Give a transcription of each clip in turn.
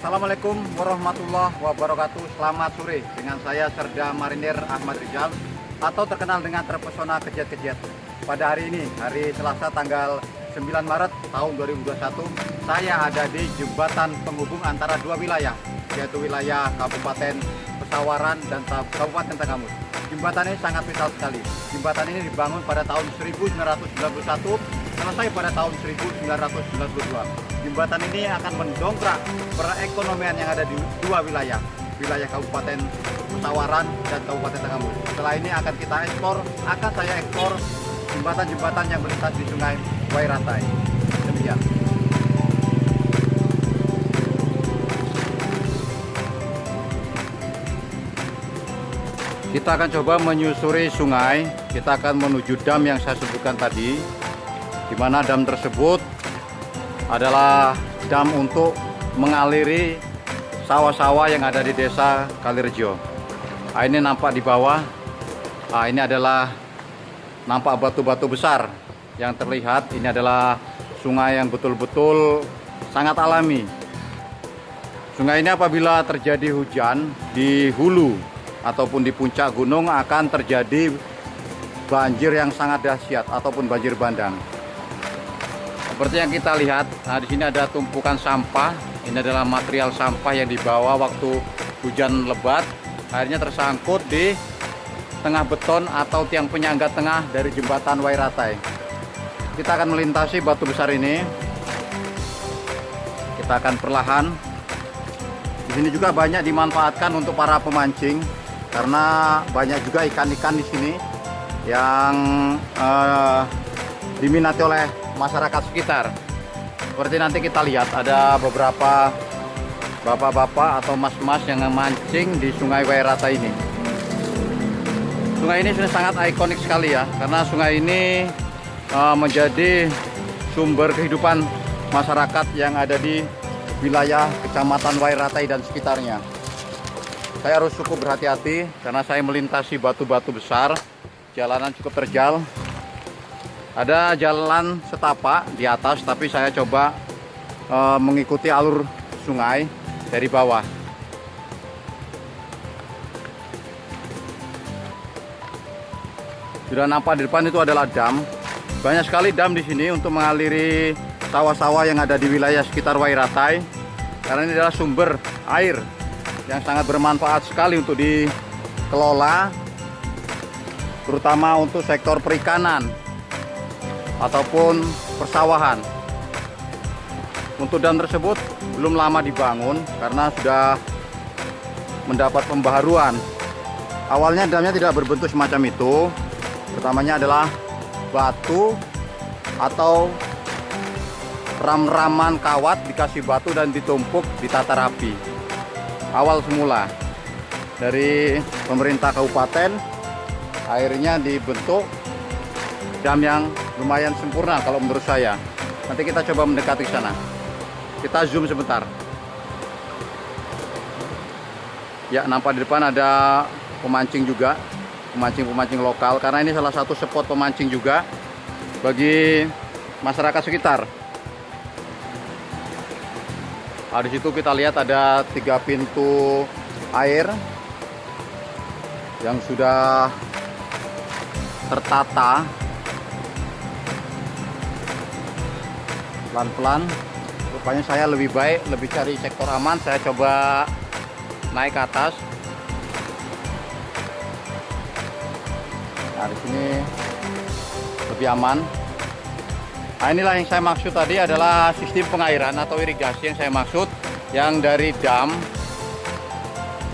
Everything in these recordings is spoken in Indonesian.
Assalamualaikum warahmatullahi wabarakatuh. Selamat sore dengan saya Serda Marinir Ahmad Rizal atau terkenal dengan Terpesona Kejet-Kejet. Pada hari ini, hari Selasa tanggal 9 Maret tahun 2021, saya ada di jembatan penghubung antara dua wilayah, yaitu wilayah Kabupaten Pesawaran dan Kabupaten Tanggamus. Jembatan ini sangat vital sekali. Jembatan ini dibangun pada tahun 1991, selesai pada tahun 1992. Jembatan ini akan mendongkrak perekonomian yang ada di dua wilayah, wilayah Kabupaten Pesawaran dan Kabupaten Tanggamus. Setelah ini akan saya eksplor jembatan-jembatan yang melintas di Sungai Wairatai. Demikian. Kita akan coba menyusuri sungai. Kita akan menuju dam yang saya sebutkan tadi, di mana dam tersebut adalah dam untuk mengaliri sawah-sawah yang ada di desa Kalirejo. Ini nampak di bawah. Ini adalah nampak batu-batu besar yang terlihat. Ini adalah sungai yang betul-betul sangat alami. Sungai ini apabila terjadi hujan di hulu ataupun di puncak gunung akan terjadi banjir yang sangat dahsyat ataupun banjir bandang. Seperti yang kita lihat, di sini ada tumpukan sampah. Ini adalah material sampah yang dibawa waktu hujan lebat, akhirnya tersangkut di tengah beton atau tiang penyangga tengah dari jembatan Wairatai. Kita akan melintasi batu besar ini. Kita akan perlahan. Di sini juga banyak dimanfaatkan untuk para pemancing, karena banyak juga ikan-ikan di sini yang diminati oleh masyarakat sekitar. Seperti nanti kita lihat ada beberapa bapak-bapak atau mas-mas yang memancing di Sungai Wairatai ini. Sungai ini sudah sangat ikonik sekali ya, karena sungai ini menjadi sumber kehidupan masyarakat yang ada di wilayah Kecamatan Wairatai dan sekitarnya. Saya harus cukup berhati-hati karena saya melintasi batu-batu besar. Jalanan cukup terjal. Ada jalan setapak di atas, tapi saya coba mengikuti alur sungai dari bawah. Sudah nampak di depan itu adalah dam. Banyak sekali dam di sini untuk mengaliri sawah-sawah yang ada di wilayah sekitar Wairatai. Karena ini adalah sumber air yang sangat bermanfaat sekali untuk dikelola, terutama untuk sektor perikanan ataupun persawahan. Untuk dam tersebut belum lama dibangun karena sudah mendapat pembaharuan. Awalnya damnya tidak berbentuk semacam itu. Pertamanya adalah batu atau ram-raman kawat dikasih batu dan ditumpuk ditata rapi. Awal semula dari pemerintah kabupaten, akhirnya dibentuk dam yang lumayan sempurna kalau menurut saya. Nanti kita coba mendekati ke sana. Kita zoom sebentar. Ya, nampak di depan ada pemancing juga, pemancing-pemancing lokal, karena ini salah satu spot pemancing juga bagi masyarakat sekitar. Di situ kita lihat ada 3 pintu air yang sudah tertata pelan-pelan. Rupanya saya lebih baik lebih cari sektor aman. Saya coba naik ke atas. Nah, di sini lebih aman. Nah, inilah yang saya maksud tadi adalah sistem pengairan atau irigasi yang saya maksud, yang dari dam,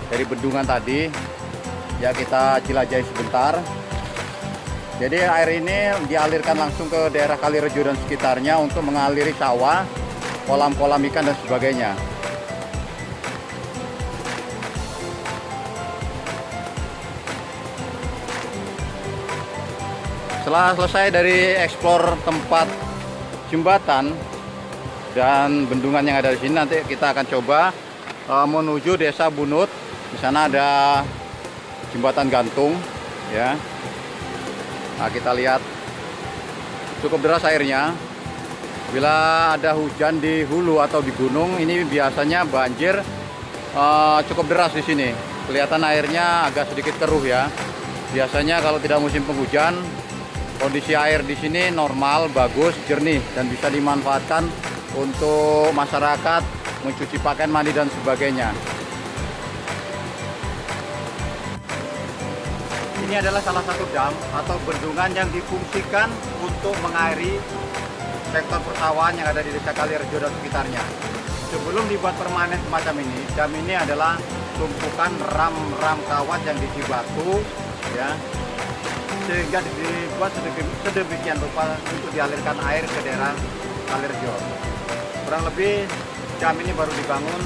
dari bendungan tadi. Ya, kita jelajahi sebentar. Jadi air ini dialirkan langsung ke daerah Kalirejo dan sekitarnya untuk mengaliri sawah, kolam-kolam ikan dan sebagainya. Setelah selesai dari eksplor tempat jembatan dan bendungan yang ada di sini, nanti kita akan coba menuju Desa Bunut. Di sana ada jembatan gantung, ya. Nah, kita lihat cukup deras airnya. Bila ada hujan di hulu atau di gunung, ini biasanya banjir cukup deras di sini. Kelihatan airnya agak sedikit keruh ya. Biasanya kalau tidak musim penghujan, kondisi air di sini normal, bagus, jernih dan bisa dimanfaatkan untuk masyarakat mencuci pakaian, mandi dan sebagainya. Ini adalah salah satu dam atau bendungan yang difungsikan untuk mengairi sektor persawahan yang ada di Desa Kalirejo dan sekitarnya. Sebelum dibuat permanen semacam ini, dam ini adalah tumpukan ram kawat yang diisi batu, ya, sehingga dibuat sedemikian rupa untuk dialirkan air ke daerah Kalirejo. Kurang lebih dam ini baru dibangun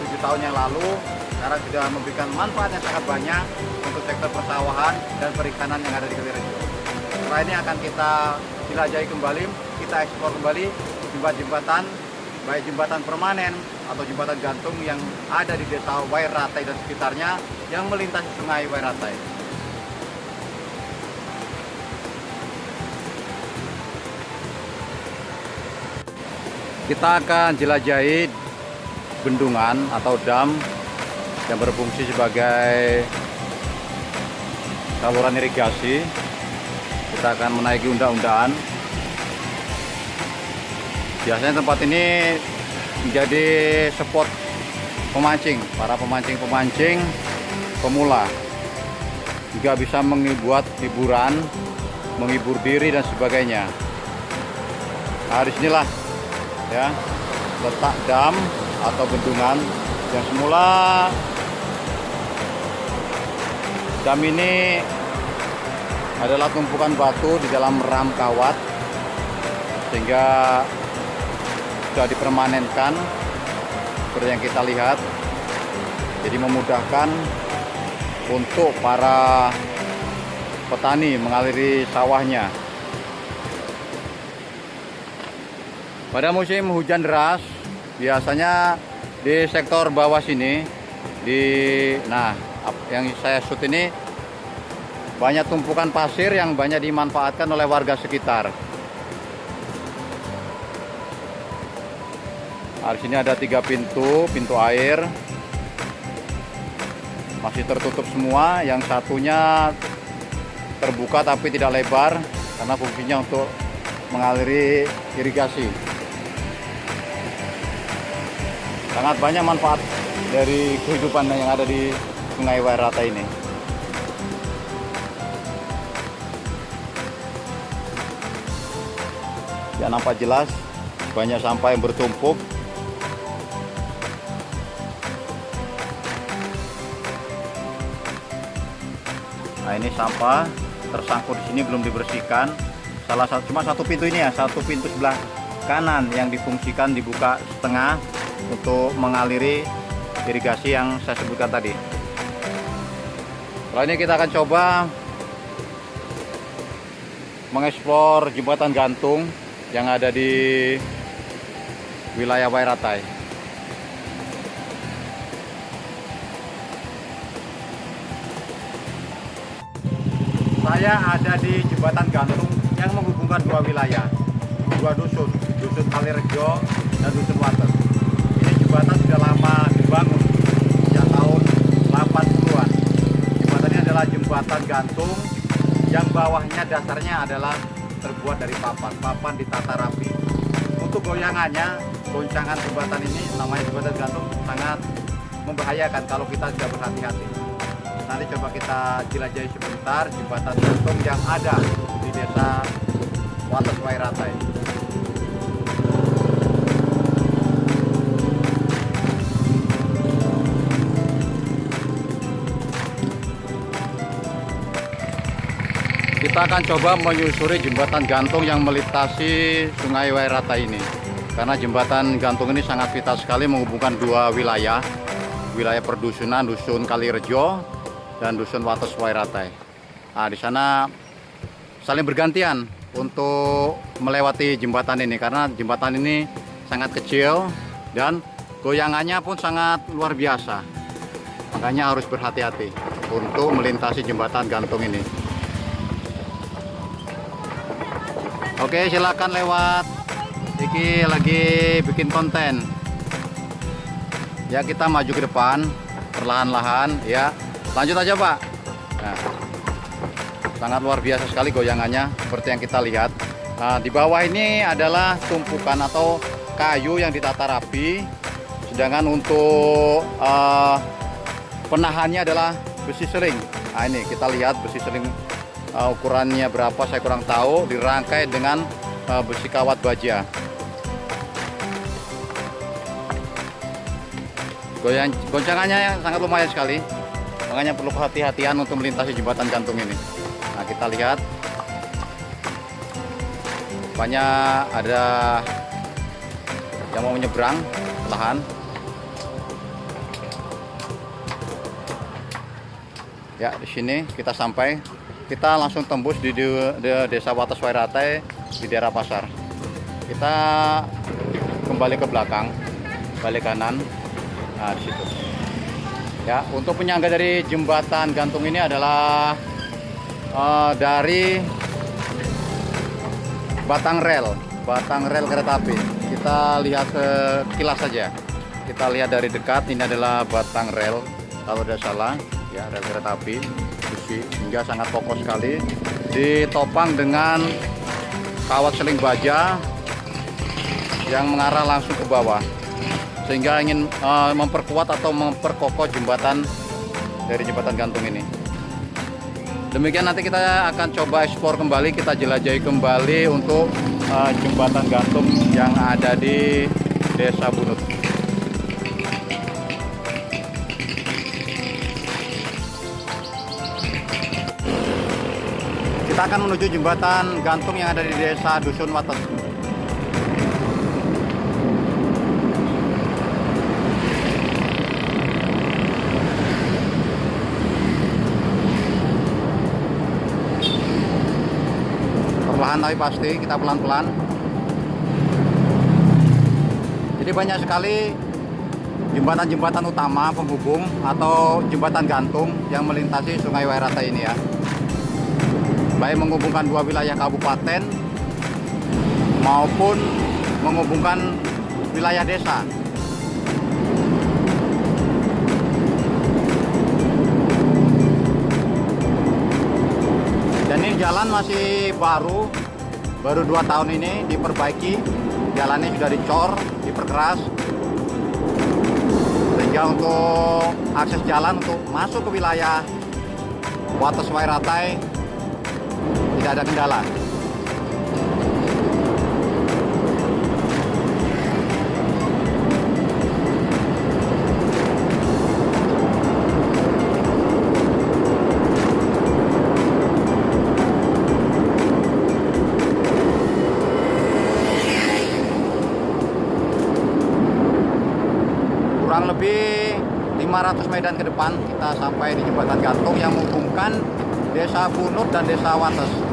7 tahun yang lalu. Sekarang sudah memberikan manfaat yang sangat banyak untuk sektor persawahan dan perikanan yang ada di Kalirejo. Setelah ini akan kita jelajahi kembali, kita eksplor kembali jembatan-jembatan, baik jembatan permanen atau jembatan gantung yang ada di Desa Wairatai dan sekitarnya yang melintasi Sungai Wairatai. Kita akan jelajahi bendungan atau dam yang berfungsi sebagai saluran irigasi. Kita akan menaiki unda-undaan. Biasanya tempat ini menjadi spot pemancing, para pemancing pemula juga bisa membuat hiburan, menghibur diri dan sebagainya. Nah, disinilah ya letak dam atau bendungan yang semula dam ini adalah tumpukan batu di dalam ram kawat sehingga sudah dipermanenkan seperti yang kita lihat, jadi memudahkan untuk para petani mengaliri sawahnya. Pada musim hujan deras biasanya di sektor bawah sini yang saya shoot ini banyak tumpukan pasir yang banyak dimanfaatkan oleh warga sekitar. Nah, di sini ada 3 pintu air, masih tertutup semua. Yang satunya terbuka tapi tidak lebar karena fungsinya untuk mengaliri irigasi. Sangat banyak manfaat dari kehidupan yang ada di Sungai Wairatai ini. Ya, nampak jelas banyak sampah yang bertumpuk. Nah, ini sampah tersangkut di sini belum dibersihkan. Cuma satu pintu ini ya, satu pintu sebelah kanan yang difungsikan dibuka setengah untuk mengaliri irigasi yang saya sebutkan tadi. Setelah ini kita akan coba mengeksplor jembatan gantung yang ada di wilayah Wairatai. Saya ada di jembatan gantung yang menghubungkan 2 wilayah, 2 dusun, dusun Kalirejo dan dusun Wates. Ini jembatan sudah lama dibangun, sejak tahun 80-an. Jembatan ini adalah jembatan gantung yang bawahnya dasarnya adalah terbuat dari papan ditata rapi. Untuk goncangan jembatan ini, namanya jembatan gantung, sangat membahayakan kalau kita tidak berhati-hati. Nanti coba kita jelajahi sebentar jembatan gantung yang ada di Desa Wates Wairatai. Kita akan coba menyusuri jembatan gantung yang melintasi Sungai Wairatai ini. Karena jembatan gantung ini sangat vital sekali menghubungkan 2 wilayah. Wilayah perdusunan, dusun Kalirejo dan dusun Wates Wairatai. Nah, di sana saling bergantian untuk melewati jembatan ini karena jembatan ini sangat kecil dan goyangannya pun sangat luar biasa. Makanya harus berhati-hati untuk melintasi jembatan gantung ini. Oke, silakan lewat Iki lagi bikin konten. Ya, kita maju ke depan perlahan-lahan ya. Lanjut aja, Pak. Nah, sangat luar biasa sekali goyangannya seperti yang kita lihat. Nah, di bawah ini adalah tumpukan atau kayu yang ditata rapi. Sedangkan untuk penahannya adalah besi seling. Nah, ini kita lihat besi seling ukurannya berapa saya kurang tahu, dirangkai dengan besi kawat baja. Goncangannya sangat lumayan sekali, makanya perlu kehati-hatian untuk melintasi jembatan gantung ini. Nah, kita lihat rupanya ada yang mau menyeberang perlahan. Ya, di sini kita sampai, kita langsung tembus di desa Wates Wairate di daerah pasar. Kita kembali ke belakang, balik kanan. Nah, di situ. Ya, untuk penyangga dari jembatan gantung ini adalah dari batang rel kereta api. Kita lihat sekilas saja. Kita lihat dari dekat, ini adalah batang rel kalau tidak salah, ya, rel kereta api besi hingga sangat kokoh sekali. Ditopang dengan kawat seling baja yang mengarah langsung ke bawah, sehingga ingin memperkuat atau memperkokoh jembatan dari jembatan gantung ini. Demikian, nanti kita akan coba eksplor kembali, kita jelajahi kembali untuk jembatan gantung yang ada di Desa Bunut. Kita akan menuju jembatan gantung yang ada di Desa Dusun Wates. Perlahan tapi pasti, kita pelan-pelan. Jadi banyak sekali jembatan-jembatan utama penghubung atau jembatan gantung yang melintasi Sungai Wairate ini ya. Baik menghubungkan dua wilayah kabupaten maupun menghubungkan wilayah desa. Dan ini jalan masih baru 2 tahun ini diperbaiki, jalannya sudah dicor, diperkeras, sehingga untuk akses jalan untuk masuk ke wilayah Wates Wairate tidak ada kendala. Kurang lebih 500 medan ke depan kita sampai di jembatan gantung yang menghubungkan Desa Bunut dan Desa Wates.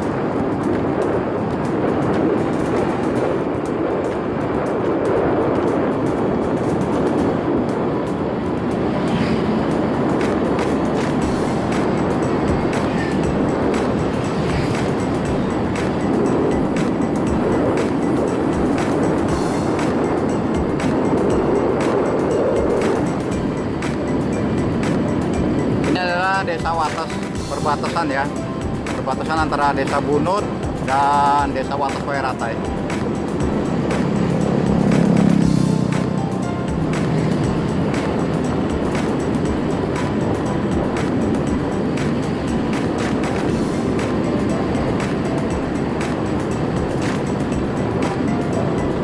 Desa Wates, perbatasan ya, perbatasan antara Desa Bunut dan Desa Wates Wairate.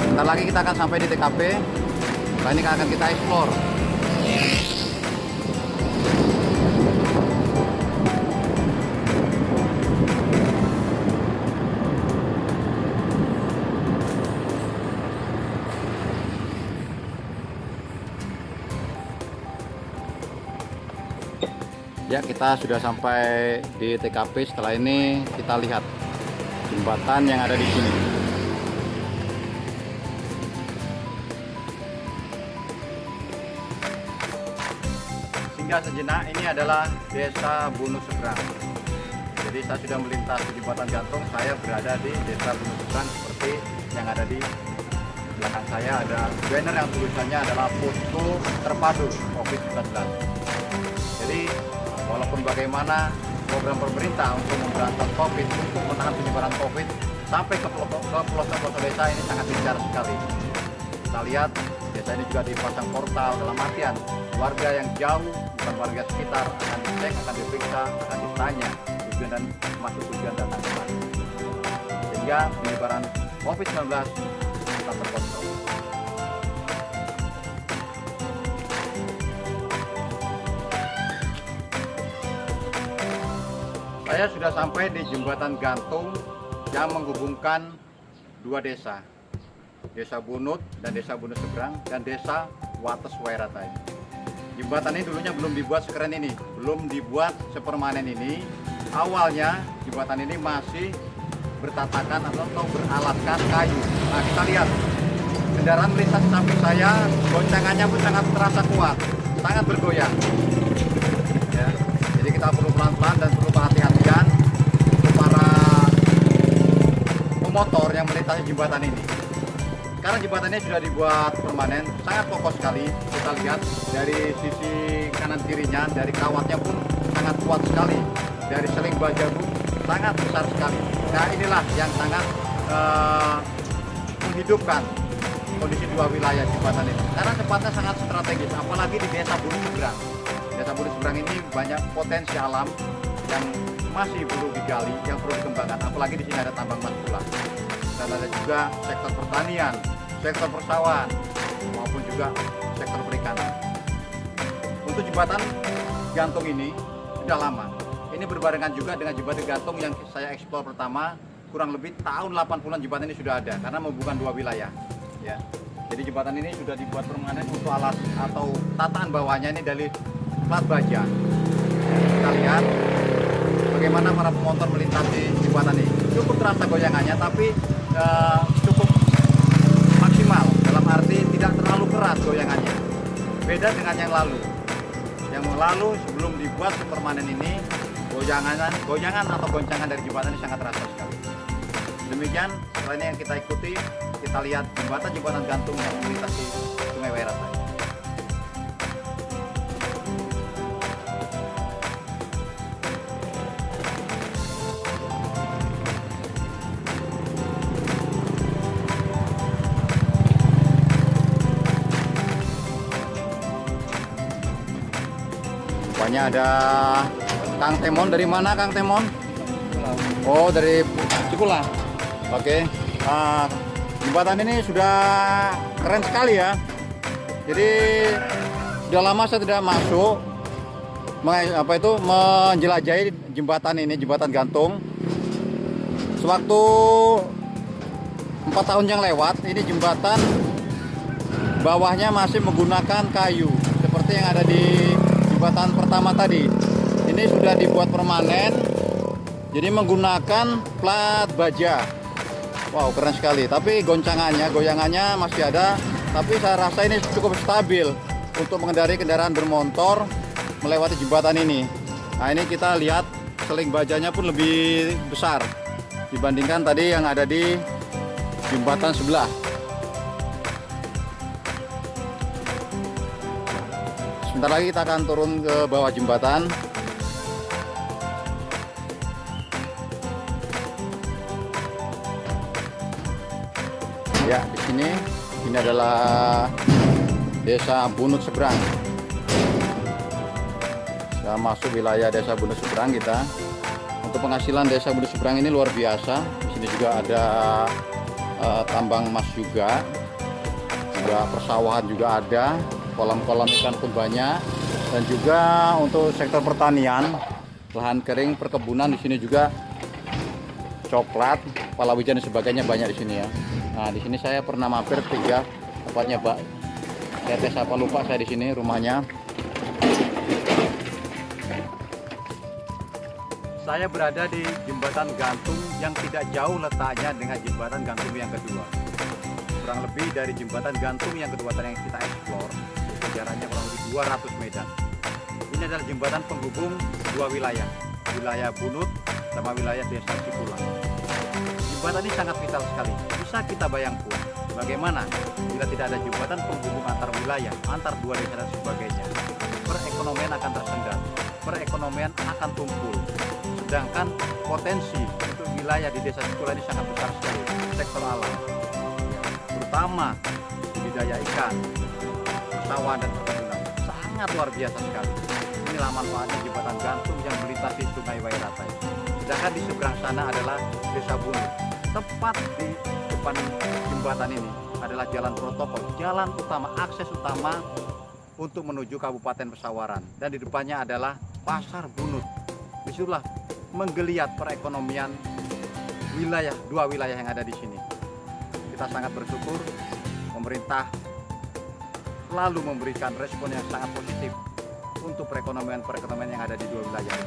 Bentar lagi kita akan sampai di TKP. Nah, ini akan kita explore. Ya, kita sudah sampai di TKP. Setelah ini kita lihat jembatan yang ada di sini. Singgah sejenak, ini adalah Desa Bunut Seberang. Jadi saya sudah melintas jembatan gantung, saya berada di Desa Bunut Seberang seperti yang ada di belakang saya ada banner yang tulisannya adalah posko terpadu COVID-19. Jadi walaupun bagaimana program pemerintah untuk memberantas COVID, untuk menahan penyebaran COVID sampai ke pelosok-pelosok desa ini sangat gencar sekali. Kita lihat desa ini juga dipasang portal, dalam artian warga yang jauh, bukan warga sekitar, akan dicek, akan diperiksa, akan ditanya tujuan dan masuk tujuan datang kemana, sehingga penyebaran COVID-19 tetap terkontrol. Saya sudah sampai di jembatan gantung yang menghubungkan dua desa, Desa Bunut dan Desa Bunut Seberang dan Desa Wates Wairata. Jembatan ini dulunya belum dibuat sekeren ini, belum dibuat sepermanen ini. Awalnya jembatan ini masih bertatakan atau beralaskan kayu. Nah, kita lihat kendaraan melintas di samping saya, goncangannya pun sangat terasa kuat, sangat bergoyang. Ya, jadi kita perlu pelan-pelan dan perlu perhati-hatian untuk para pemotor yang melintasi jembatan ini. Karena jembatannya sudah dibuat permanen, sangat kokoh sekali. Kita lihat dari sisi kanan kirinya, dari kawatnya pun sangat kuat sekali. Dari seling baja pun sangat besar sekali. Nah, inilah yang sangat menghidupkan kondisi dua wilayah jembatan ini. Karena tempatnya sangat strategis, apalagi di Desa Bunut Seberang. Desa Bunut Seberang ini banyak potensi alam yang masih perlu digali, yang perlu dikembangkan. Apalagi di sini ada tambang emas pula. Dan ada juga sektor pertanian, sektor persawahan, maupun juga sektor perikanan. Untuk jembatan gantung ini sudah lama. Ini berbarengan juga dengan jembatan gantung yang saya eksplor pertama, kurang lebih tahun 80-an jembatan ini sudah ada, karena menghubungkan dua wilayah. Ya. Jadi jembatan ini sudah dibuat permanen untuk alas atau tataan bawahnya ini dari plat baja. Kita lihat bagaimana para pemotor melintasi jembatan ini. Cukup terasa goyangannya, tapi cukup maksimal, dalam arti tidak terlalu keras goyangannya. Beda dengan yang lalu. Yang lalu sebelum dibuat permanen ini, goyangan atau goncangan dari jembatan ini sangat terasa sekali. Demikian selain yang kita ikuti, kita lihat jembatan gantung yang melintasi Sungai Wairata. Rupanya ada Kang Temon. Dari mana Kang Temon? Oh, dari Cipulang. Oke. Jembatan ini sudah keren sekali ya. Jadi sudah lama saya tidak masuk menjelajahi jembatan ini, jembatan gantung. Sewaktu 4 tahun yang lewat, ini jembatan bawahnya masih menggunakan kayu seperti yang ada di jembatan pertama tadi. Ini sudah dibuat permanen, jadi menggunakan plat baja. Wow, keren sekali. Tapi goyangannya masih ada. Tapi saya rasa ini cukup stabil untuk mengendarai kendaraan bermotor melewati jembatan ini. Nah, ini kita lihat seling bajanya pun lebih besar dibandingkan tadi yang ada di jembatan sebelah. Sebentar lagi kita akan turun ke bawah jembatan. Ya, di sini adalah Desa Bunut Seberang. Kita masuk wilayah Desa Bunut Seberang kita. Untuk penghasilan Desa Bunut Seberang ini luar biasa. Di sini juga ada tambang emas juga persawahan juga ada, kolam-kolam ikan pun banyak, dan juga untuk sektor pertanian, lahan kering, perkebunan di sini juga coklat, palawija dan sebagainya banyak di sini ya. Nah, di sini saya pernah mampir 3 tempatnya, Pak. TT apa lupa saya di sini rumahnya. Saya berada di jembatan gantung yang tidak jauh letaknya dengan jembatan gantung yang kedua. Kurang lebih dari jembatan gantung yang kedua tadi yang kita eksplor, itu jaraknya kurang lebih 200 meter. Ini adalah jembatan penghubung dua wilayah, wilayah Bunut sama wilayah Desa Cipulang. Jembatan ini sangat vital sekali. Bisa kita bayangkan Bagaimana bila tidak ada jembatan penghubung antar wilayah, antar dua desa dan sebagainya? Perekonomian akan tersendat, perekonomian akan tumpul. Sedangkan potensi untuk wilayah di desa Cikula ini sangat besar sekali, sektor alam, terutama budidaya ikan, persawahan dan perkebunan, sangat luar biasa sekali. Inilah manfaatnya jembatan gantung yang melintasi Sungai Wairatai. Sedangkan di seberang sana adalah Desa Bunut. Tepat di depan jembatan ini adalah jalan protokol, jalan utama, akses utama untuk menuju Kabupaten Pesawaran. Dan di depannya adalah Pasar Bunut. Disitulah menggeliat perekonomian dua wilayah yang ada di sini. Kita sangat bersyukur pemerintah selalu memberikan respon yang sangat positif untuk perekonomian yang ada di dua wilayah.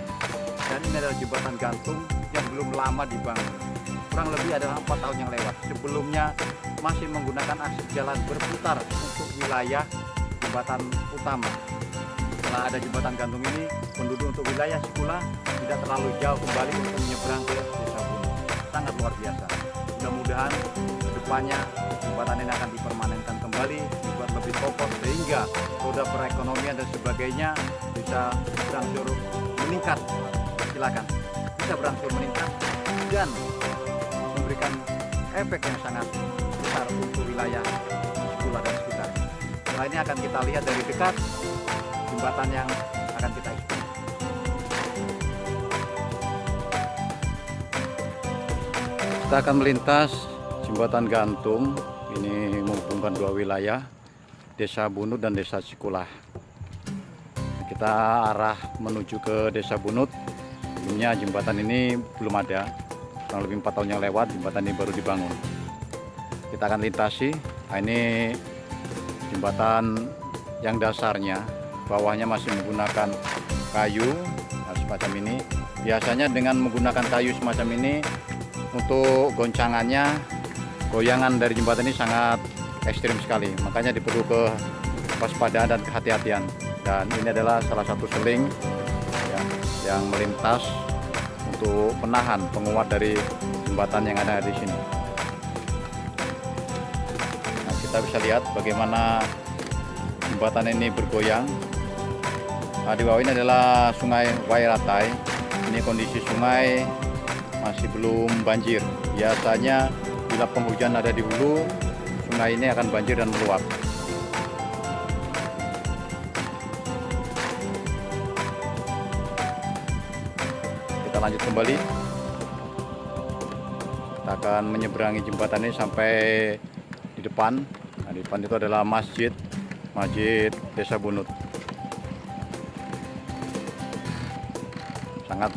Dan ini adalah jembatan gantung yang belum lama dibangun. Kurang lebih adalah 4 tahun yang lewat. Sebelumnya masih menggunakan akses jalan berputar untuk wilayah jembatan utama. Setelah ada jembatan gantung ini, penduduk untuk wilayah Cikula tidak terlalu jauh kembali untuk menyeberang ke Desa Bunut. Sangat luar biasa. Mudah-mudahan kedepannya jembatan ini akan dipermanenkan kembali, dibuat lebih kokoh sehingga roda perekonomian dan sebagainya bisa berangsur meningkat. Silakan, bisa berangsur meningkat dan memberikan efek yang sangat besar untuk wilayah Cikula dan sekitarnya. Setelah ini akan kita lihat dari dekat jembatan yang akan kita eksplor. Kita akan melintas jembatan gantung. Ini menghubungkan dua wilayah, Desa Bunut dan Desa Cikula. Kita arah menuju ke Desa Bunut. Sebelumnya jembatan ini belum ada, kurang lebih 4 tahun yang lewat jembatan ini baru dibangun. Kita akan lintasi. Nah, ini jembatan yang dasarnya, bawahnya masih menggunakan kayu, nah, semacam ini. Biasanya dengan menggunakan kayu semacam ini, untuk goncangannya, goyangan dari jembatan ini sangat ekstrim sekali. Makanya diperlu kewaspadaan dan kehati-hatian. Dan ini adalah salah satu seling ya, yang melintas untuk penahan, penguat dari jembatan yang ada di sini. Nah, kita bisa lihat bagaimana jembatan ini bergoyang. Nah, di bawah ini adalah Sungai Wairatai. Ini kondisi sungai masih belum banjir. Biasanya bila penghujan ada di hulu, sungai ini akan banjir dan meluap. Kita lanjut kembali. Kita akan menyeberangi jembatan ini sampai di depan. Nah, di depan itu adalah masjid Desa Bunut. Sangat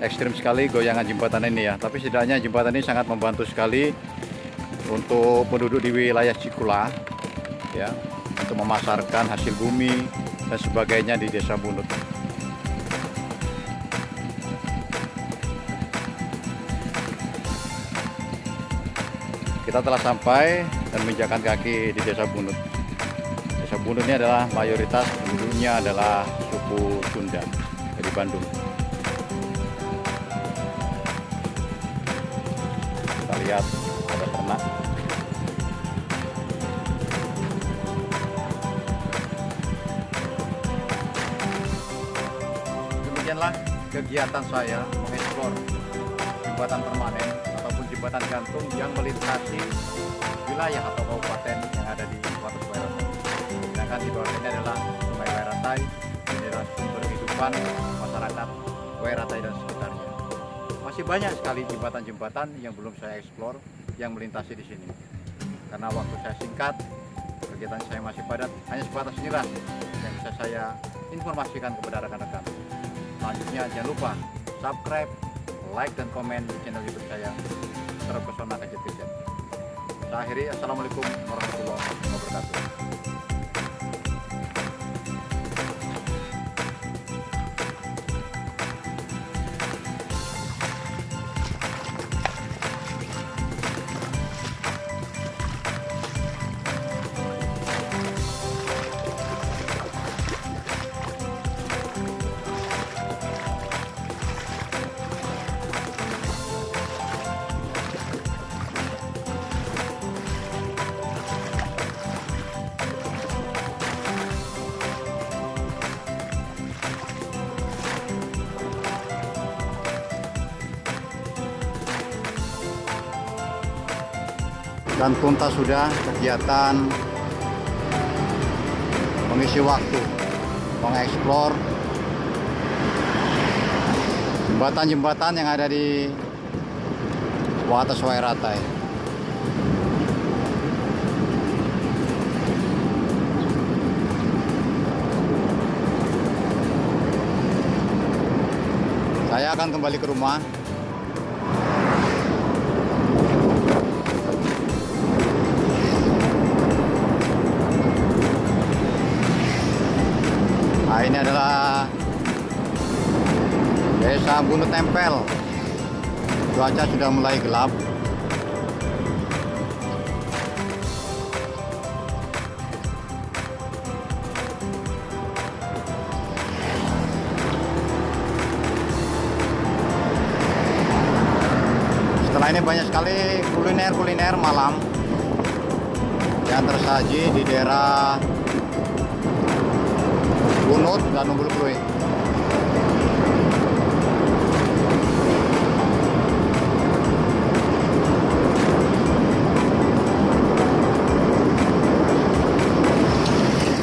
ekstrim sekali goyangan jembatan ini ya, tapi setidaknya jembatan ini sangat membantu sekali untuk penduduk di wilayah Cikula ya, untuk memasarkan hasil bumi dan sebagainya di Desa Bunut. Kita telah sampai dan menginjakkan kaki di Desa Bunut. Desa Bunut ini adalah mayoritas penduduknya adalah suku Sunda dari Bandung. Kita lihat ada ternak. Demikianlah kegiatan saya mengeksplor jembatan permanen ataupun jembatan gantung yang melintasi wilayah atau kabupaten yang ada di Wates Wairatai. Sedangkan di bawah ini adalah Sungai Wairatai, ini adalah sumber kehidupan masyarakat Wairatai dan sekitarnya. Masih banyak sekali jembatan-jembatan yang belum saya eksplor yang melintasi di sini. Karena waktu saya singkat, kegiatan saya masih padat, hanya sebatas inilah yang bisa saya informasikan kepada rekan-rekan. Selanjutnya jangan lupa subscribe, like dan komen di channel YouTube saya, Terpesona Kejepit. Saya akhiri, assalamualaikum warahmatullahi wabarakatuh. dan tuntas sudah kegiatan mengisi waktu, mengeksplor jembatan-jembatan yang ada di Wates Wairatai. Saya akan kembali ke rumah. Nah, ini adalah Desa Bunut Tempel. Cuaca sudah mulai gelap. Setelah ini banyak sekali kuliner malam yang tersaji di daerah Bunut dan Umbul Pluit.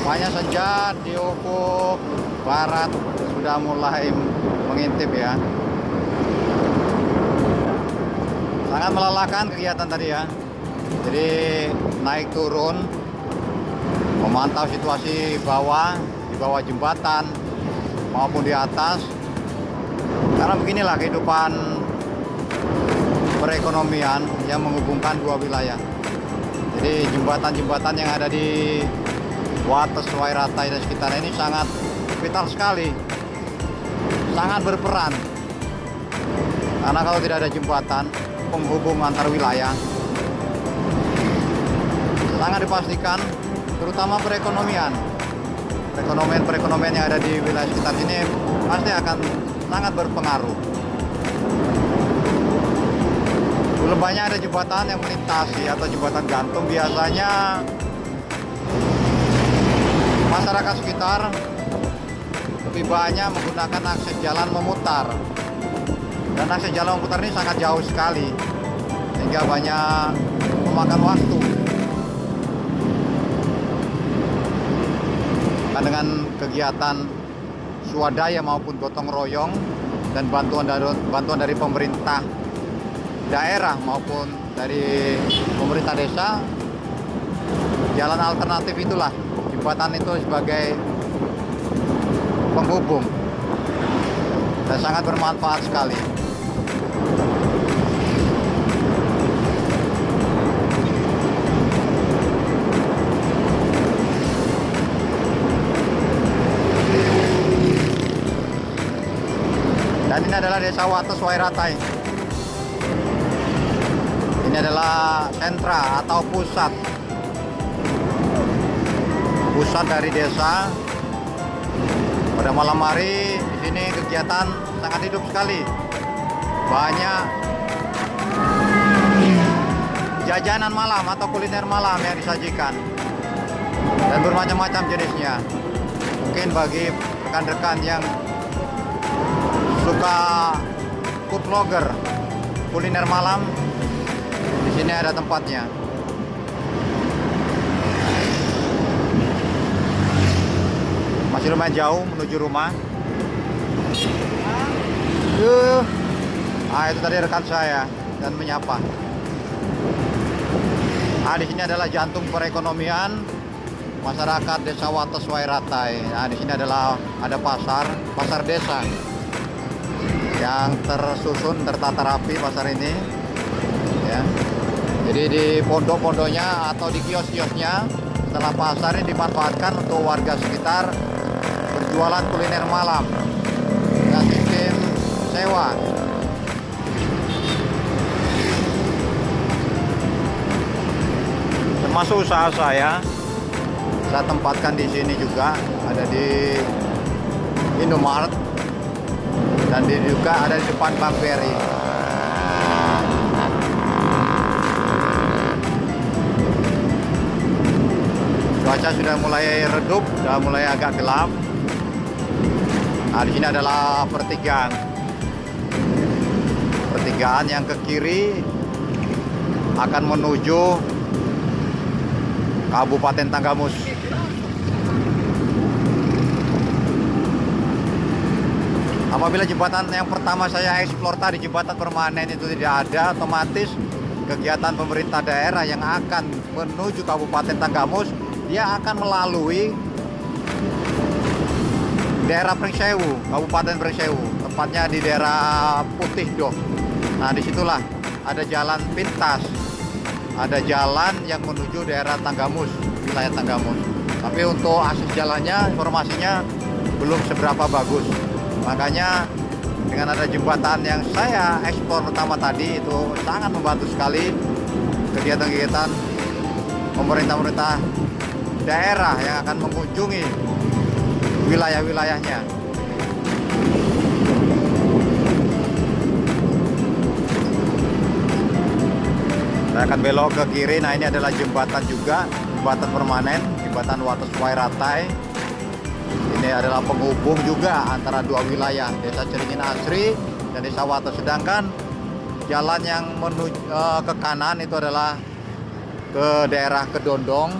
Hanya saja di ufuk barat sudah mulai mengintip ya. Sangat melelahkan kegiatan tadi ya. Jadi naik turun, memantau situasi di bawah jembatan maupun di atas. Karena beginilah kehidupan perekonomian yang menghubungkan dua wilayah. Jadi jembatan-jembatan yang ada di Wates Wairatai dan sekitarnya ini sangat vital sekali, sangat berperan. Karena kalau tidak ada jembatan penghubung antar wilayah, sangat dipastikan, terutama perekonomian yang ada di wilayah sekitar ini pasti akan sangat berpengaruh. Belum banyak ada jembatan yang melintasi atau jembatan gantung. Biasanya masyarakat sekitar lebih banyak menggunakan akses jalan memutar, dan akses jalan memutar ini sangat jauh sekali sehingga banyak memakan waktu. Nah, dengan kegiatan swadaya maupun gotong royong dan bantuan dari pemerintah daerah maupun dari pemerintah desa, jalan alternatif itulah jembatan itu sebagai penghubung dan sangat bermanfaat sekali. Dan ini adalah Desa Wates Wairatai. Ini adalah sentra atau pusat dari desa. Pada malam hari di sini kegiatan sangat hidup sekali. Banyak jajanan malam atau kuliner malam yang disajikan dan bermacam-macam jenisnya. Mungkin bagi rekan-rekan yang suka food vlogger, kuliner malam, di sini ada tempatnya. Masih lumayan jauh menuju rumah. Itu tadi rekan saya dan menyapa. Di sini adalah jantung perekonomian masyarakat Desa Wates Wairatai. Di sini adalah ada pasar desa yang tersusun, tertata rapi pasar ini. Ya. Jadi di pondok-pondoknya atau di kios-kiosnya setelah pasar ini dimanfaatkan untuk warga sekitar berjualan kuliner malam dan sistem sewa. Termasuk usaha saya tempatkan di sini juga, ada di Indomaret dan juga ada di depan Bank BRI. Cuaca sudah mulai redup, sudah mulai agak gelap. Di sini adalah pertigaan yang ke kiri akan menuju Kabupaten Tanggamus. Apabila jembatan yang pertama saya eksplor tadi, jembatan permanen itu tidak ada, otomatis kegiatan pemerintah daerah yang akan menuju Kabupaten Tanggamus, dia akan melalui daerah Pringsewu, Kabupaten Pringsewu, tepatnya di daerah Putih Doh. Nah, disitulah ada jalan pintas, ada jalan yang menuju daerah Tanggamus, wilayah Tanggamus. Tapi untuk akses jalannya, informasinya belum seberapa bagus. Makanya dengan ada jembatan yang saya eksplor pertama tadi, itu sangat membantu sekali kegiatan-kegiatan pemerintah daerah yang akan mengunjungi wilayah-wilayahnya. Saya akan belok ke kiri. Nah, ini adalah jembatan juga, jembatan permanen, jembatan Wates Wairatai. Ini adalah penghubung juga antara dua wilayah, Desa Ceringin Asri dan Desa Wates. Sedangkan jalan yang menuju ke kanan itu adalah ke daerah Kedondong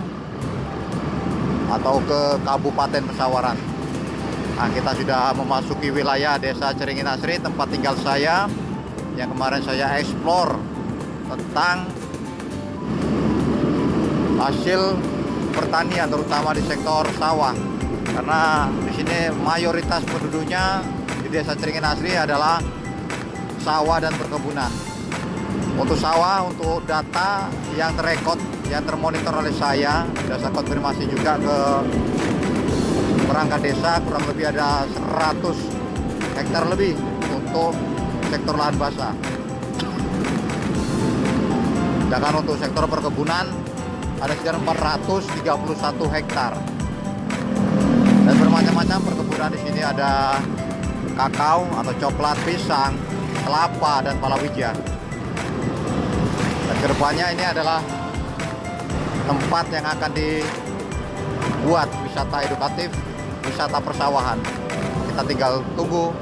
atau ke Kabupaten Pesawaran. Nah, kita sudah memasuki wilayah Desa Ceringin Asri, tempat tinggal saya yang kemarin saya eksplor tentang hasil pertanian, terutama di sektor sawah. Karena di sini mayoritas penduduknya di Desa Ceringin Asri adalah sawah dan perkebunan. Untuk sawah, untuk data yang terrekod, yang termonitor oleh saya, sudah saya konfirmasi juga ke perangkat desa, kurang lebih ada 100 hektar lebih untuk sektor lahan basah. Sedangkan untuk sektor perkebunan ada sekitar 431 hektar. Dan bermacam-macam perkebunan di sini, ada kakao atau coklat, pisang, kelapa, dan palawija. Dan kedepannya ini adalah tempat yang akan dibuat wisata edukatif, wisata persawahan. Kita tinggal tunggu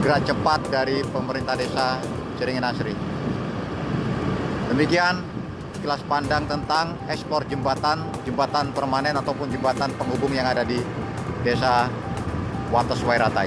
gerak cepat dari pemerintah Desa Ceringin Asri. Demikian sekilas pandang tentang ekspor jembatan permanen ataupun jembatan penghubung yang ada di Desa Wates Wairatai.